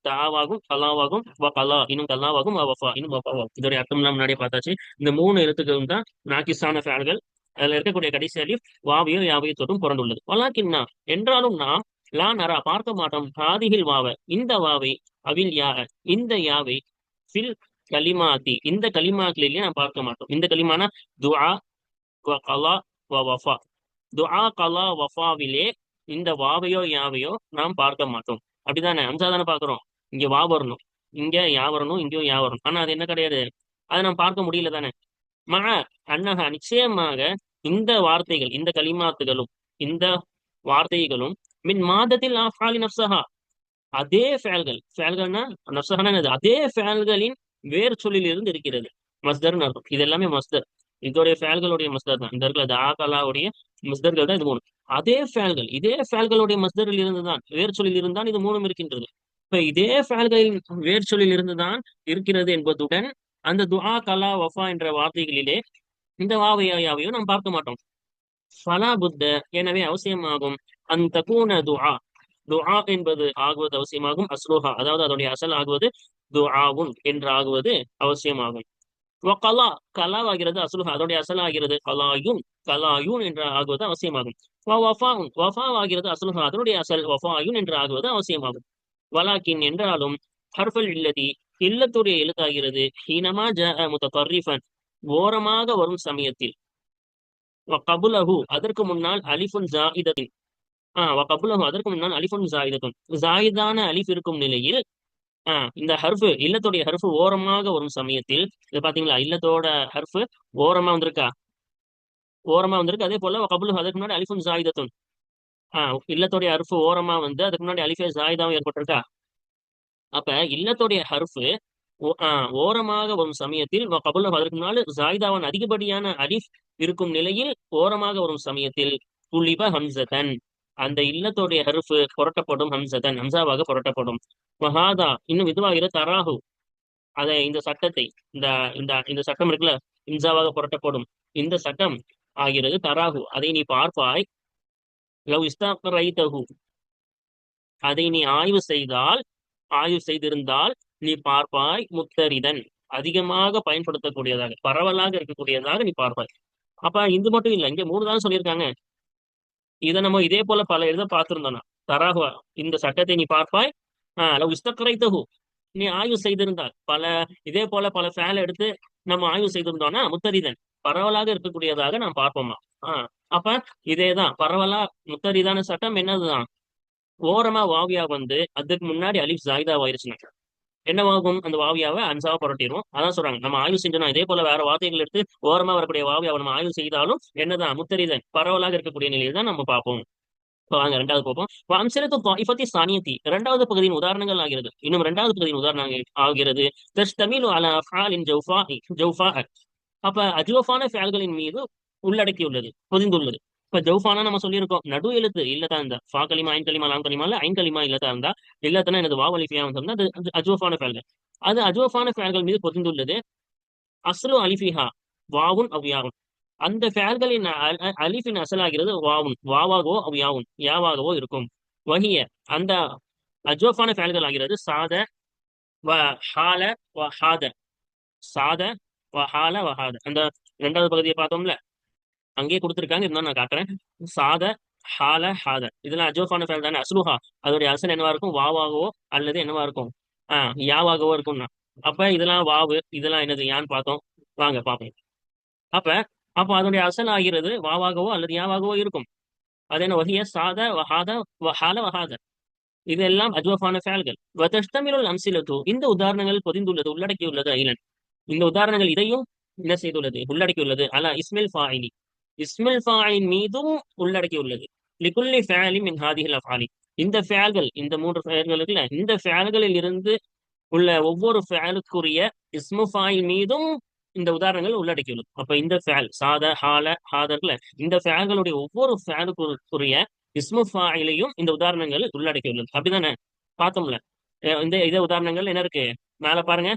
தாவாகும், கலாவாகும், வ கலா இன்னும் கல்லாவாகும், வஃபா இன்னும் வஃபாவாகும். இதோடைய அர்த்தம்லாம் முன்னாடியே பார்த்தாச்சு. இந்த மூணு எழுத்துக்கள் தான் நாகிசான ஃபேல்கள். அதுல இருக்கக்கூடிய கடைசி அலிஃப் வாவையோ யாவையோ தொட்டும் புரண்டுள்ளது. வலாக்கின்னா, என்றாலும் நாம் லா நரா பார்க்க மாட்டோம், ஹாதிஹில் வாவ இந்த வாவை, அவில் யா இந்த யாவை, ஃபில் கலிமாத்தி இந்த கலிமாக்களிலேயே நாம் பார்க்க மாட்டோம். இந்த கலிமானா துஆ வ கலா வ வஃபா, துஆ கலா வஃபாவிலே இந்த வாவையோ யாவையோ நாம் பார்க்க மாட்டோம். அப்படிதானே, அம்சா தானே பார்க்கிறோம். இங்க வா வரணும், இங்க யா வரணும், இங்கேயும் யா வரணும். ஆனா அது என்ன கிடையாது, அதை நாம் பார்க்க முடியல தானே. மக அன்னஹா, நிச்சயமாக இந்த வார்த்தைகள், இந்த கலிமாத்துகளும் இந்த வார்த்தைகளும் மின் மாதத்தில் ஆஃபாலி நப்சஹா, அதே ஃபேல்கள், ஃபேல்கள்னா நப்சஹானா அதே ஃபேல்களின் வேர் சொல்லில் இருந்து இருக்கிறது. மஸ்தர்னு அர்த்தம். இது எல்லாமே மஸ்தர், இதோடைய ஃபேல்களுடைய மஸ்தர் தான். இந்த இருக்கிற தாகலாவுடைய மஸ்தர்கள் தான் இது மூணு. அதே ஃபேல்கள், இதே ஃபேல்களுடைய மஸ்தரில் இருந்துதான், வேர் சொல்லில் இருந்தான் இது மூணும் இருக்கின்றது. இப்ப இதே ஃபேல்களின் வேர் சொல்லில் இருந்துதான் இருக்கிறது என்பதுடன் அந்த துஆ கலா வஃபா என்ற வார்த்தைகளிலே இந்த வாவையாவையும் நாம் பார்க்க மாட்டோம். ஃபலா புத்த, எனவே அவசியமாகும். அந்த தகூன துஆ, துஆ என்பது ஆகுவது அவசியமாகும். அஸ்லுஹா, அதாவது அதனுடைய அசல் ஆகுவது துஆவுன் என்று ஆகுவது அவசியமாகும். கலா, கலாவாகிறது அஸ்லுஹா, அதனுடைய அசல் ஆகிறது கலாயுன், கலாயுன் என்று ஆகுவது அவசியமாகும். வஃபாவுன், வஃபாவாகிறது அஸ்லுஹா, அதனுடைய அசல் வஃபாயுன் என்று ஆகுவது அவசியமாகும். வலாக்கின், என்றாலும் ஹர்ஃபல் இல்லதி, இல்லத்துடைய எழுத்தாகிறது ஹீனமா ஜஅ முத்தகர்ரிஃபன், ஓரமாக வரும் சமயத்தில், வகபுலஹு அதற்கு முன்னால் அலிஃபுன் ஜாயிதத்தின், வகபுலஹு அதற்கு முன்னால் அலிஃபுன் ஜாயிதத்துன், ஜாயிதான அலிஃப் இருக்கும் நிலையில், இந்த ஹர்ஃபு இல்லத்துடைய ஹர்ஃபு ஓரமாக வரும் சமயத்தில், இது பாத்தீங்களா இல்லத்தோட ஹர்ஃபு ஓரமா வந்திருக்கா, ஓரமா வந்திருக்கு. அதே போல கபுல் அதுக்கு முன்னாடி அலிஃபுன் ஜாயிதத்துன். இல்லத்துடைய ஹர்ஃபு ஓரமா வந்து அதுக்கு முன்னாடி அலிஃபே ஜாயிதாவும் ஏற்பட்டிருக்கா. அப்ப இல்லத்துடைய ஹர்ஃபு ஓரமாக வரும் சமயத்தில் கபுல் அதற்கு முன்னாடி ஜாயிதாவன் அதிகப்படியான அலிஃப் இருக்கும் நிலையில் ஓரமாக வரும் சமயத்தில் துலிப ஹம்சதன், அந்த இல்லத்துடைய ஹர்ஃபு புரட்டப்படும், ஹம்சதன் ஹம்சாவாக புரட்டப்படும். மஹாதா இன்னும் இதுவாகிற தராஹு, அதை இந்த சட்டத்தை, இந்த இந்த இந்த சட்டம் இருக்குல்ல, இம்சாவாக புரட்டப்படும் இந்த சட்டம் ஆகிறது தராகு, அதை நீ பார்ப்பாய். லவ் இஸ்தாக்ரைதஹு, அதை நீ ஆய்வு செய்தால், ஆய்வு செய்திருந்தால் நீ பார்ப்பாய். முத்தரிதன், அதிகமாக பயன்படுத்தக்கூடியதாக, பரவலாக இருக்கக்கூடியதாக நீ பார்ப்பாய். அப்ப இது மட்டும் இல்லை, இங்க மூணு தான் சொல்லியிருக்காங்க. இதை நம்ம இதே போல பல இதை பார்த்திருந்தோம்னா, தராகுவா இந்த சட்டத்தை நீ பார்ப்பாய். லவ் இஸ்தக்ரைதஹு, நீ ஆய்வு செய்திருந்தால், இதே போல பல ஃபேல் எடுத்து நம்ம ஆய்வு செய்திருந்தோம்னா முத்தரிதன், பரவலாக இருக்கக்கூடியதாக நாம் பார்ப்போமா. அப்ப இதேதான் பரவலா முத்தரிதான சட்டம் என்னதுதான், ஓரமா வாவியா வந்து அதுக்கு முன்னாடி அலிஃப் ஜாயிதா ஆயிருச்சுன்னா என்னவாகும், அந்த வாவியாவை அன்சாவா புரட்டிடுவோம். அதான் சொல்றாங்க, நம்ம ஆய்வு செஞ்சோம்னா இதே போல வேற வார்த்தைகள் எடுத்து ஓரமா வரக்கூடிய வாவியாவை நம்ம ஆய்வு செய்தாலும் என்னதான் முத்தரிதன், பரவலாக இருக்கக்கூடிய நிலையில் தான் நம்ம பார்ப்போம். இப்ப வாங்க ரெண்டாவது பார்ப்போம். அம்சலத்து தாயிஃபத்தி சானியத்தி, இரண்டாவது பகுதியின் உதாரணங்கள் ஆகிறது. இன்னும் இரண்டாவது பகுதியின் உதாரணங்கள் ஆகிறது. தஷ்தமிலு அலா அஃஆலின் ஜௌஃபா. அப்ப அஜ்வஃபான ஃபேல்களின் மீது உள்ளடக்கியுள்ளது, பொதிந்துள்ளது. இப்ப ஜௌஃபானா நம்ம சொல்லியிருக்கோம், நடு எழுத்து இல்லதா இருந்தா, ஃபா கலிமா ஐன் கலிமா லாம் கலிமா இல்ல ஐன் கலிமா இல்லதா இருந்தா, இல்லத்தனா எனது வாவலிஃபியா சொன்னா அது அஜ்வஃபான ஃபேல்கள். அது அஜ்வஃபான ஃபேல்கள் மீது பொதிந்துள்ளது. அஸ்லு அலிஃபிஹா வாவுன் அவ் யாவுன், அந்த ஃபேல்களின் அலிஃபின் அசலாகிறது வாவுன், வாவாகவோ அவ் யாவுன், யாவாகவோ இருக்கும். வஹிய, அந்த அஜ்வஃபான ஃபேல்கள் ஆகிறது சாத வ ஹால வ ஹாத, சாத வ ஹால வ ஹாத. அந்த இரண்டாவது பகுதியை பார்த்தோம்ல, அங்கேயே கொடுத்துருக்காங்க, இருந்தாலும் நான் காட்டுறேன். சாத ஹால ஹாத, இதெல்லாம் அஜ்வஃபான ஃபேல் தானே. அஸ்லுஹா, அதோடைய அசல் என்னவா இருக்கும், வாவாகவோ அல்லது என்னவா இருக்கும், யாவாகவோ இருக்கும்னா. அப்ப இதெல்லாம் வாவு, இதெல்லாம் என்னது யான்னு பார்த்தோம். வாங்க பார்ப்போம். அப்ப அப்ப அதனுடைய அசல் ஆகிறது வாவாகவோ அல்லது யாவாகவோ இருக்கும். அது என்ன, வஹிய சாத வஹாத வஹால வஹாத, இதெல்லாம் அஜ்வஃபான ஃபேல்கள். வதஷ்தமிலுல் அம்சிலத்து, இந்த உதாரணங்கள் பொதிந்துள்ளது, உள்ளடக்கியுள்ளது. ஐலன், இந்த உதாரணங்கள் இதையும் என்ன செய்துள்ளது, உள்ளடக்கியுள்ளது. அலா இஸ்மில் ஃபாயிலி, இஸ்மில் ஃபாயில் மீதும் உள்ளடக்கியுள்ளது. லிகுல்லி ஃபேலி மின் ஹாதிஹில் அஃஆலி, இந்த ஃபேல்கள், இந்த மூன்று ஃபேல்கள் இருக்குல்ல, இந்த ஃபேல்களில் இருந்து உள்ள ஒவ்வொரு ஃபேலுக்குரிய இஸ்மு ஃபாயில் மீதும் இந்த உதாரணங்கள் உள்ளடக்கியுள்ளது. அப்ப இந்த ஃபேல் சாத ஹால ஹாதர்ல, இந்த ஃபேல்களுடைய ஒவ்வொரு ஃபேலுக்குரிய இஸ்மு ஃபாயிலையும் இந்த உதாரணங்கள் உள்ளடக்கியுள்ளது. அப்படிதானே பார்த்தோம்ல. இந்த இதே உதாரணங்கள் என்ன இருக்கு, மேல பாருங்க.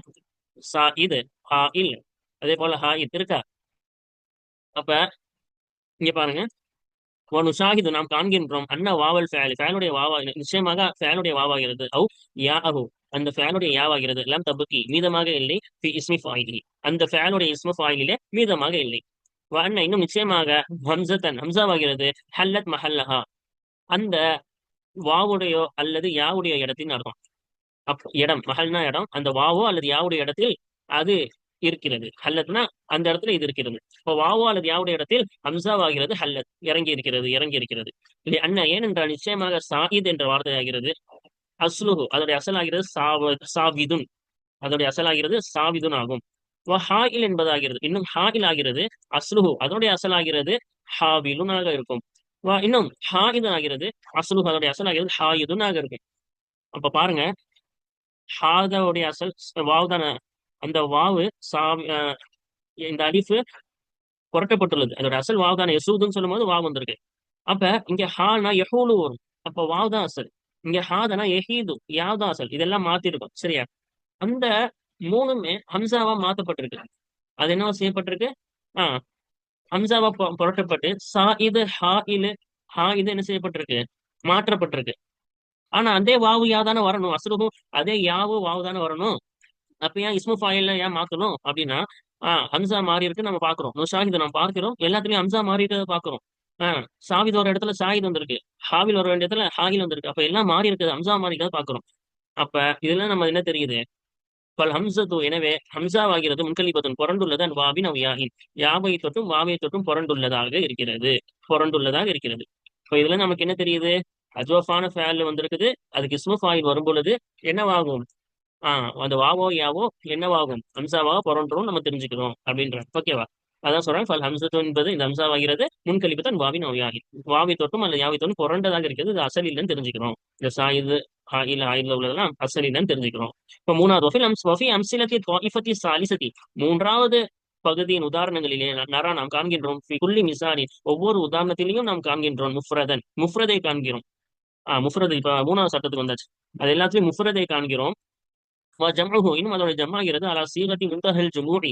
சா இது ஹா இல், அதே போல ஹா இது இருக்கா. அப்ப இங்க பாருங்க, ஷாஹிது, நாம் காண்கின்றோம். அண்ணா வாவல் ஃபேல், ஃபேலுடைய வாவா, நிச்சயமாக ஃபேலுடைய வாவாகிறது. யா அஹு, அந்த ஃபேலுடைய யாவாகிறது. லம் தபுக்கி, மீதமாக இல்லை. ஃபி இஸ்மி ஃபாயிலி, அந்த ஃபேலுடைய இஸ்மு ஃபாயிலிலே மீதமாக இல்லை. அண்ணா, இன்னும் நிச்சயமாக ஹம்சத்தன், ஹம்சாவாகிறது. ஹல்லத் மஹல்லஹா, அந்த வாவுடையோ அல்லது யாவுடைய இடத்தின் அர்த்தம். இடம், மஹல்னா இடம், அந்த வாவோ அல்லது யாவுடைய இடத்தில் அது இருக்கிறது. ஹல்லத்னா அந்த இடத்துல இது இருக்கிறது. இப்போ வாவோ அல்லது யாவுடைய இடத்தில் ஹம்சாவாகிறது. ஹல்லத், இறங்கி இருக்கிறது, இறங்கி இருக்கிறது. இல்லை அண்ணா, ஏனென்றால் நிச்சயமாக சாயித் என்ற வார்த்தை ஆகிறது. அஸ்லுஹு, அதோடைய அசலாகிறது சாவிதுன், அதோடைய அசலாகிறது சாவிதுன் ஆகும். ஹாயில் என்பதாகிறது, இன்னும் ஹாயில் ஆகிறது. அஸ்லுஹு, அதனுடைய அசலாகிறது ஹாவிலுனாக இருக்கும். இன்னும் ஹாயிதன் ஆகிறது. அஸ்லுஹு, அதோடைய அசலாகிறது ஹாயிதுனாக இருக்கும். அப்ப பாருங்க, ஹாதவுடைய அசல் வாவு தானே, அந்த வாவு இந்த அலிஃபு புரட்டப்பட்டுள்ளது. அதோட அசல் வாவு தானே, யசூதுன்னு சொல்லும் போது வாவு வந்திருக்கு. அப்ப இங்க ஹானா யஹூலு வரும், அப்ப வாவு தான் அசல். இங்க ஹாதனா எஹீது, யாவ் தான் அசல். இதெல்லாம் மாத்திருக்கும், சரியா. அந்த மூணுமே ஹம்சாவா மாத்தப்பட்டிருக்கு. அது என்ன செய்யப்பட்டிருக்கு, ஆஹ் ஹம்சாவா புரட்டப்பட்டு சா இது ஹா இது என்ன செய்யப்பட்டிருக்கு, மாற்றப்பட்டிருக்கு. ஆனா அதே வாவு யா தானே வரணும், அசலுக்கும் அதே யாவு வாவு தானே வரணும். அப்ப ஏன் இஸ்மு ஃபாயில்ல ஏன் மாத்தணும் அப்படின்னா, ஹம்சா மாறி இருக்கு நம்ம பாக்குறோம். ஷாஹித் நம்ம பார்க்கிறோம், எல்லாத்துலயும் ஹம்சா மாறி இருக்கிறத பாக்குறோம். சாவித் ஒரு இடத்துல ஷாஹித் வந்திருக்கு, ஹாவில் ஒரு இடத்துல ஹாயில் வந்திருக்கு. அப்ப எல்லாம் மாறி இருக்குது, ஹம்சா மாறி இருக்கிறத பாக்குறோம். அப்ப இதெல்லாம் நம்ம என்ன தெரியுது, பல் ஹம்சத்து, எனவே ஹம்சாவாகிறது முன்கலிபத்துன் புரண்டுள்ளது. வாபின் அவ் யாஹின், யாவை தொட்டும் வாவை தொட்டும் புரண்டுள்ளதாக இருக்கிறது, புரண்டுள்ளதாக இருக்கிறது. இப்ப இதுல நமக்கு என்ன தெரியுது, அஜ்வஃபான ஃபேல் வந்திருக்குது, அதுக்கு இஸ்மு ஃபாயில் வரும் பொழுது என்னவாகும், அந்த வாவோ யாவோ என்னவாகும், ஹம்சாவாக புரண்டுரும் நம்ம தெரிஞ்சுக்கிறோம் அப்படின்ற. ஓகேவா? அதான் சொல்றேன், ஃபல் ஹம்சத்து என்பது இந்த ஹம்சாவாகிறது முன்கலிப்புத்தான் வாவின் யாகி, வாவி தொட்டும் அல்லது யாவி தொட்டும் புரண்டதாக இருக்கிறது, இது அசல் இல்லைன்னு தெரிஞ்சுக்கிறோம். இந்த சாயுது ஆயில் ஆயுத உள்ளதெல்லாம் அசல் இல்லைன்னு தெரிஞ்சுக்கிறோம். இப்ப மூணாவது வஃபி அம்சிலத்தி த்வாயிஃபத்தி சாலிசத்தி, மூன்றாவது பகுதியின் உதாரணங்களிலே நரா நாம் காண்கின்றோம், ஃபி குல்லி மிசாலி ஒவ்வொரு உதாரணத்திலையும் நாம் காண்கின்றோம் முஃப்ரதன், முஃப்ரதை காண்கிறோம். முஃப்ரது இப்ப மூணாவது சட்டத்துக்கு வந்தாச்சு. அது எல்லாத்தையும் முஃப்ரதை காண்கிறோம். ஜம்முஹு இன்னும் அதோட ஜம்மாகிறது அலா சீகத்தி முன்தஹல் ஜுமூஇ,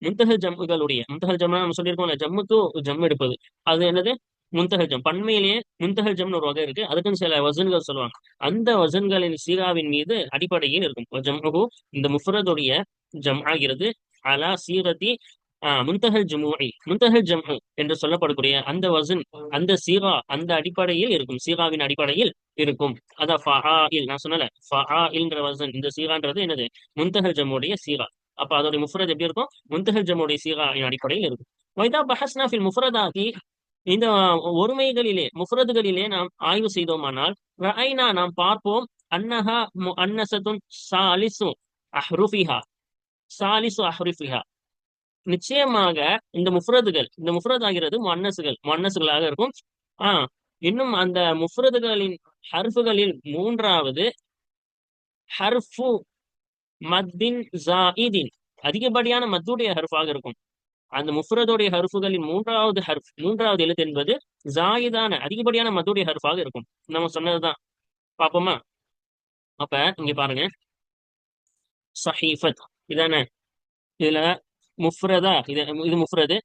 முன்தஹல் ஜம்முகளுடைய, முன்தஹல் ஜம்னா நம்ம சொல்லியிருக்கோம்ல, ஜம்முக்கு ஜம் எடுப்பது, அது என்னது முன்தஹல் ஜம். பன்மையிலேயே முன்தஹல் ஜம்னு ஒரு வகை இருக்கு, அதுக்குன்னு சில வசன்கள் சொல்லுவாங்க. அந்த வசன்களின் சீராவின் மீது அடிப்படையில் இருக்கும். ஜம்முஹு இந்த முஃப்ரதுடைய ஜம் ஆகிறது அலா சீகத்தி முன்தஹல் ஜுமூஇ, முன்தஹல் ஜம்ஹு என்று சொல்லப்படக்கூடிய அந்த வசன், அந்த சீகா அந்த அடிப்படையில் இருக்கும், சீகாவின் அடிப்படையில் இருக்கும். அதான் ஃபஆஇல் நான் சொன்னல, ஃபஆஇல்ன்ற வசன், இந்த சீகான்றது என்னது முன்தஹல் ஜம்முடைய சீகா. அப்ப அதோட முஃப்ரத் எப்படி இருக்கும், முன்தஹல் ஜம்முடைய சீகாவின் அடிப்படையில் இருக்கும். வைதா பஹஸ்னா ஃபில் முஃப்ரதாதி, இந்த ஒருமைகளிலே முஃப்ரதுகளிலே நாம் ஆய்வு செய்தோமானால், ரஐனா நாம் பார்ப்போம், அன்னஹா முஅன்னஸத்துன் சாலிசு அஹ்ருஃபிஹா, சாலிசு அஹ்ருஃபிஹா, நிச்சயமாக இந்த முஃப்ரதுகள், இந்த முஃப்ரத் ஆகிறது முஅன்னசுகளாக இருக்கும். ஆஹ் இன்னும் அந்த முஃப்ரதுகளின் ஹர்ஃபுகளில் மூன்றாவது ஹர்ஃபு மத்தின் ஜாயிதின், அதிகப்படியான மத்துடைய ஹர்ஃபாக இருக்கும். அந்த முஃப்ரதுடைய ஹர்ஃபுகளின் மூன்றாவது ஹர்ஃப், மூன்றாவது எழுத்து என்பது ஜாயிதான அதிகப்படியான மத்துடைய ஹர்ஃபாக இருக்கும். நம்ம சொன்னதுதான். பாப்போமா? அப்ப இங்க பாருங்க, சஹீஃபத் இதானே, இதுல முஃப்ரதா, இது முஃப்ரது.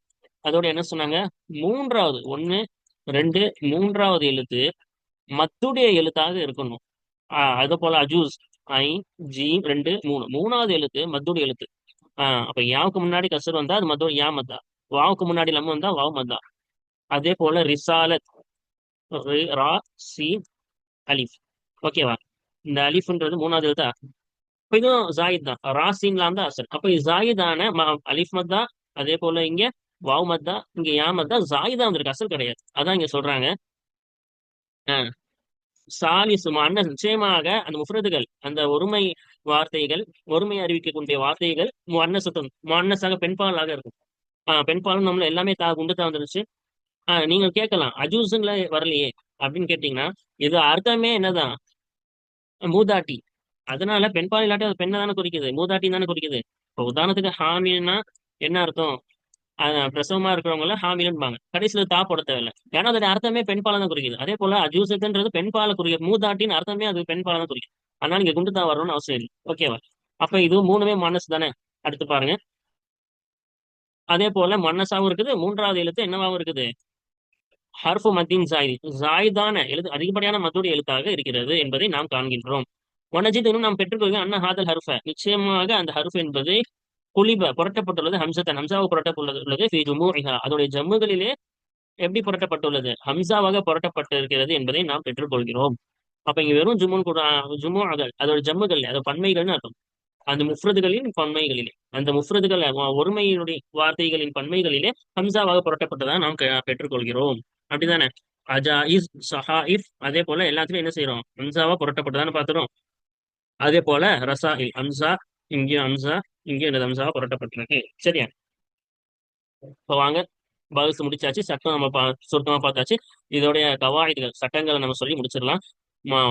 அதோட என்ன சொன்னாங்க, மூன்றாவது ஒண்ணு ரெண்டு மூன்றாவது எழுத்து மத்துடைய எழுத்தாக இருக்கணும். அது போல அஜூஸ் ஐ ஜி ரெண்டு மூணு, மூணாவது எழுத்து மத்துடைய எழுத்து. அப்ப யாவுக்கு முன்னாடி கசர் வந்தா அது மத்தோட யா மத்தா, வாவுக்கு முன்னாடி லம் வந்தா வாவ் மத்தா. அதே போல ரிசாலத் ரா சி அலிஃப். ஓகேவா? இந்த அலிஃப்ன்றது மூணாவது எழுத்தா, அப்ப இதுவும் ஜாயித் தான், ராசின்லாம் தான் அசல். அப்ப இது ஜாயிதான அலிஃப் மத்தா, அதே போல இங்க வாவ் மத்தா, இங்க யா மத்தா, ஜாயிதா வந்திருக்கு, அசல் கிடையாது. அதான் இங்க சொல்றாங்க. சாலிசு அன்ன, நிச்சயமாக அந்த முஃப்ரதுகள், அந்த ஒருமை வார்த்தைகள், ஒருமை அறிவிக்கக்கூடிய வார்த்தைகள் முஅன்னசத்துன், முஅன்னஸாக பெண்பாலாக இருக்கும். பெண்பாலும் நம்மள எல்லாமே குண்டு தான் வந்துருச்சு. நீங்க கேட்கலாம், அஜூஸுங்கள வரலையே அப்படின்னு கேட்டீங்கன்னா, இது அர்த்தமே என்னதான், மூதாட்டி. அதனால பெண்பால் இல்லாட்டி அது பெண்ணை தானே குறிக்குது, மூதாட்டி தானே குறிக்குது. இப்போ உதாரணத்துக்கு ஹாமில்னா என்ன அர்த்தம், பிரசவமா இருக்கிறவங்கள ஹாமிலும்பாங்க, கடைசியில தா போட தேவையில்லை, ஏன்னா அதோட அர்த்தமே பெண் பாலை தான் குறிக்குது. அதே போல அஜூசத்துன்றது பெண் பாலை குறிக்குது, மூதாட்டின்னு அர்த்தமே அது பெண் பாலை தான் குறிக்குது. அதனால நீங்க குண்டு தான் வரணும்னு அவசியம் இல்லை. ஓகேவா? அப்ப இது மூணுமே மனசு தானே. அடுத்து பாருங்க, அதே போல மன்னசாவும் இருக்குது, மூன்றாவது எழுத்து என்னவாகவும் இருக்குது, ஹர்ஃபு மத்தின் ஜாயிதி, ஜாயிதான எழுத்து, அதிகப்படியான மத்தோடைய எழுத்தாக இருக்கிறது என்பதை நாம் காண்கின்றோம். ஒனஜித் இன்னும் நாம் பெற்றுக்கொள்கிறோம், அன்ன ஹாதல் ஹர்ஃப, நிச்சயமாக அந்த ஹர்ஃப் என்பது குலிப புரட்டப்பட்டுள்ளது, ஹம்சத்தன் ஹம்சாவாக புரட்டப்பட்டுள்ளது, ஃபீ ஜுமூஇஹா அதோடைய ஜம்முகளிலே எப்படி புரட்டப்பட்டுள்ளது, ஹம்சாவாக புரட்டப்பட்டு இருக்கிறது என்பதை நாம் பெற்றுக்கொள்கிறோம். அப்ப இங்க வெறும் ஜுமுன் கூட, ஜுமுஅகள் அதோட ஜம்முகள், அதோட பன்மைகள்னு அர்த்தம். அந்த முஃப்ரதுகளின் பன்மைகளிலே, அந்த முஃப்ரதுகள் ஒருமையினுடைய வார்த்தைகளின் பன்மைகளிலே ஹம்சாவாக புரட்டப்பட்டதா நாம் பெற்றுக்கொள்கிறோம். அப்படிதானே? அஜாயிஸ் சஹாயிஃப் அதே போல எல்லாத்துலயும் என்ன செய்யறோம், ஹம்சாவா புரட்டப்பட்டதான்னு பாத்துறோம். அதே போல ரசாயில் ஹம்சா, இங்கேயும் ஹம்சா, இங்கேயும் என்னது ஹம்சாவா புரட்டப்பட்டிருக்கு. சரியா? இப்போ வாங்க, பகுஸ் முடிச்சாச்சு, சட்டம் நம்ம சுருக்கமா பார்த்தாச்சு. இதோடைய கவாயிதுகள், சட்டங்களை நம்ம சொல்லி முடிச்சிடலாம்.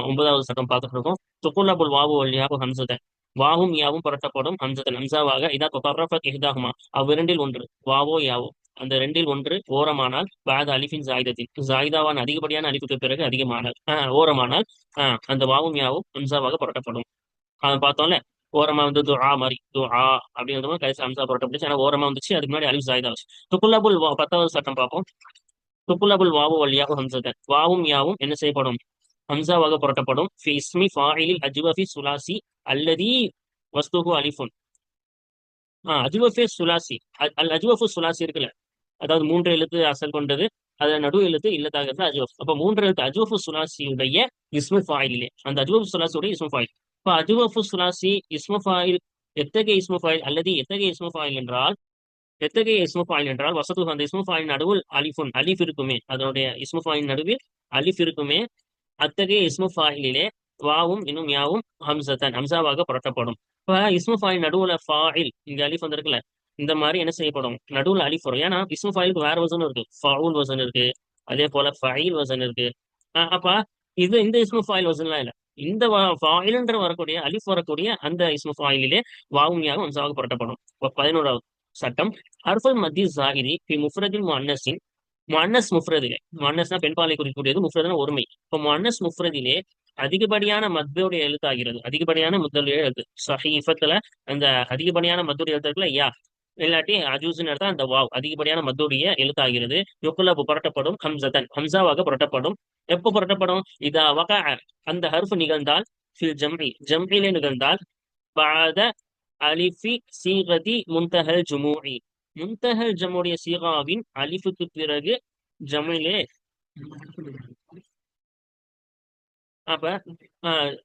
ஒன்பதாவது சட்டம் பார்த்துட்டு இருக்கோம். துக்குல்லபுல் வாவு வழியாக ஹம்சத்தன், வாவும் யாவும் புரட்டப்படும், ஹம்சத்தன் ஹம்சாவாக. இதா தொகர்ரஃபத் இஹ்தாஹுமா அவ்விரண்டில் ஒன்று, வாவோ யாவோ அந்த ரெண்டில் ஒன்று ஓரமானால், பாத அலிஃபின் ஜாயிதத்தின் ஜாயிதாவான அதிகப்படியான அலிஃபுக்கு பிறகு அதிகமானால், ஓரமானால், அந்த வாவும் யாவும் ஹம்சாவாக புரட்டப்படும். பார்த்தோம்ல, ஓரமா வந்து துஆ மாதிரி, துஆ அப்படிங்கிறது கடைசி ஹம்சா புரட்டப்பட்டுச்சு, ஆனா ஓரமா வந்துச்சு, அதுக்கு முன்னாடி அலிஃப் ஜாயிதா வச்சு. துக்குல்லபுல் 10வது சட்டம் பார்ப்போம். துக்குல்லபுல் வாவு வழியாக ஹம்சத்தன், வாவும் யாவும் என்ன செய்யப்படும், ஹம்சாவாக புரட்டப்படும். ஃபி இஸ்மி ஃபாயிலில் அஜ்வஃபி சுலாசி அல்லதி வஸ்துஹு அலிஃபுன். அஜ்வஃபி சுலாசி, அல் அஜ்வஃபு சுலாசி இருக்குல்ல, அதாவது மூன்று எழுத்து அசல் கொண்டது, அது நடு எழுத்து இல்லத்தாகிறது அஜ்வஃப். அப்ப மூன்று எழுத்து அஜ்வஃபு சுலாசியுடைய இஸ்மு ஃபாயிலே, அந்த அஜ்வஃபு சுலாசியுடைய இஸ்மு ஃபாயில். இப்ப அஜ்வஃபு சுலாசி இஸ்மு ஃபாயில், எத்தகைய இஸ்மு ஃபாயில் அல்லது எத்தகைய இஸ்மு ஃபாயில் என்றால், எத்தகைய இஸ்மு ஃபாயில் என்றால் வசது அந்த இஸ்மு ஃபாயில் நடுவில் அலிஃபுன், அலிஃப் இருக்குமே, அதனுடைய இஸ்மு ஃபாயில் நடுவில் அலிஃப் இருக்குமே, அத்தகைய இஸ்மு ஃபாயிலிலே வாவும் இன்னும் யாவும் ஹம்சத்தன் ஹம்சாவாக புரட்டப்படும். இப்ப இஸ்மு ஃபாயில் நடுவுல ஃபாயில் இங்க அலிஃப் வந்திருக்குல்ல, இந்த மாதிரி என்ன செய்யப்படும், நடுவுல அலிஃப் வரும். ஏன்னா இஸ்மு ஃபாயிலுக்கு வேற வசனம் இருக்கு, ஃபவுல் வசனம் இருக்கு, அதே போல ஃபயில் வசனம் இருக்கு. அப்ப இது இந்த இஸ்மு ஃபாயில் வசனம்லாம் இல்ல. இந்த ஃபாயில்ன்ற வரக்கூடிய அலிஃப் வரக்கூடிய அந்த இஸ்மு ஃபாயிலிலே வாவும் யாவும் ஹம்சாவாக புரட்டப்படும். இப்ப 11வது சட்டம், ஹர்ஃபுல் மத்தி ஸாகிரி ஃபி முஃப்ரதில் முஅன்னஸின். முஅன்னஸ் முஃப்ரதிலே, முஅன்னஸ்னா பெண்பாலை குறிக்கக்கூடியது, முஃப்ரதுனா ஒருமை. இப்ப முஅன்னஸ் முஃப்ரதிலே அதிகப்படியான மத்தோடைய எழுத்தாகிறது, அதிகப்படியான முதலுடைய எழுத்து சஹீஃபத்துல அந்த அதிகப்படியான மத்தோடைய எழுத்து இருக்குல்ல, யா இல்லாட்டி அஜூஸ்ன்னு எடுத்தா அந்த வாவ் அதிகப்படியான மத்தோடைய எழுத்தாகிறது. யுக்லபு புரட்டப்படும் ஹம்சத்தன் ஹம்சாவாக புரட்டப்படும். எப்போ புரட்டப்படும், இதா வக அந்த ஹர்ஃப் நிகழ்ந்தால், ஃபில் ஜம்இ ஜம்இலே நிகழ்ந்தால், பாத அலிஃபி சீகதி முன்தஹல் ஜுமூஇ, முன்தஹல் ஜம்முடைய சீகாவின் அலிஃபுக்கு பிறகு ஜம்இலே. அப்ப ஆஹ்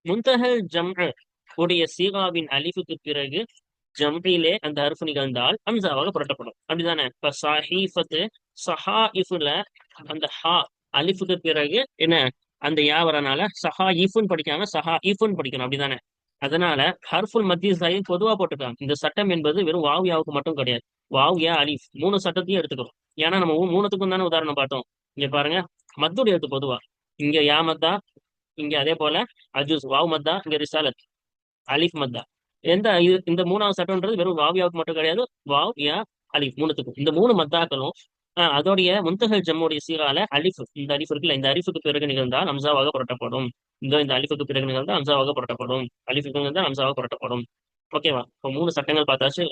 முன்தஹல் ஜம்அ உடைய சீகாவின் அலிஃபுக்கு பிறகு ஜம்இலே அந்த ஹர்ஃப் நிகழ்ந்தால் ஹம்சாவாக புரட்டப்படும். அப்படிதானே? இப்ப சஹீஃபத்து சஹாயிஃபுல அந்த ஹா அலிஃபுக்கு பிறகு என்ன, அந்த யா வரனால சஹா ஈஃபுன்னு படிக்காம சஹா ஈஃபுன்னு படிக்கணும். அப்படிதானே? அதனால ஹர்ஃபுல் மத்திய சாயின் பொதுவா போட்டுக்கலாம். இந்த சட்டம் என்பது வெறும் வாவ் யாவுக்கு மட்டும் கிடையாது, வாவ் யா அலிஃப் மூணு சட்டத்தையும் எடுத்துக்கிறோம். ஏன்னா நம்ம மூணுத்துக்கும் தானே உதாரணம் பார்த்தோம். இங்க பாருங்க, மத்துடைய எழுத்து பொதுவா இங்க யா மத்தா, இங்க அதே போல அஜூஸ் வாவ் மத்தா, இங்க ரிசாலத் அலிஃப் மத்தா. இந்த மூணாவது சட்டம்ன்றது வெறும் வாவியாவுக்கு மட்டும் கிடையாது, வாவ் யா அலிஃப் மூணுத்துக்கும். இந்த மூணு மத்தாக்களும் அதோடைய முன்தகல் ஜம்முடைய சீரால அலிஃப், இந்த அலிஃப் இருக்குல்ல, இந்த அலிஃபுக்கு பிறகு நிகழ்ந்தால் ஹம்சாவாக புரட்டப்படும். இந்த அலிஃபுக்கு பிறகு நிகழ்ந்தால் ஹம்சாவாக புரட்டப்படும், அலிஃபுக்கு நிகழ்ந்தால் ஹம்சாவாக புரட்டப்படும். ஓகேவா? இப்போ மூணு சட்டங்கள் பார்த்தாச்சு.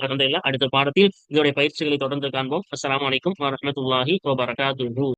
அடுத்த பாடத்தில் இதோடைய பயிற்சிகளை தொடர்ந்து காண்போம். அஸ்ஸலாமு அலைக்கும் வரஹ்மத்துல்லாஹி வபரகாத்துஹு.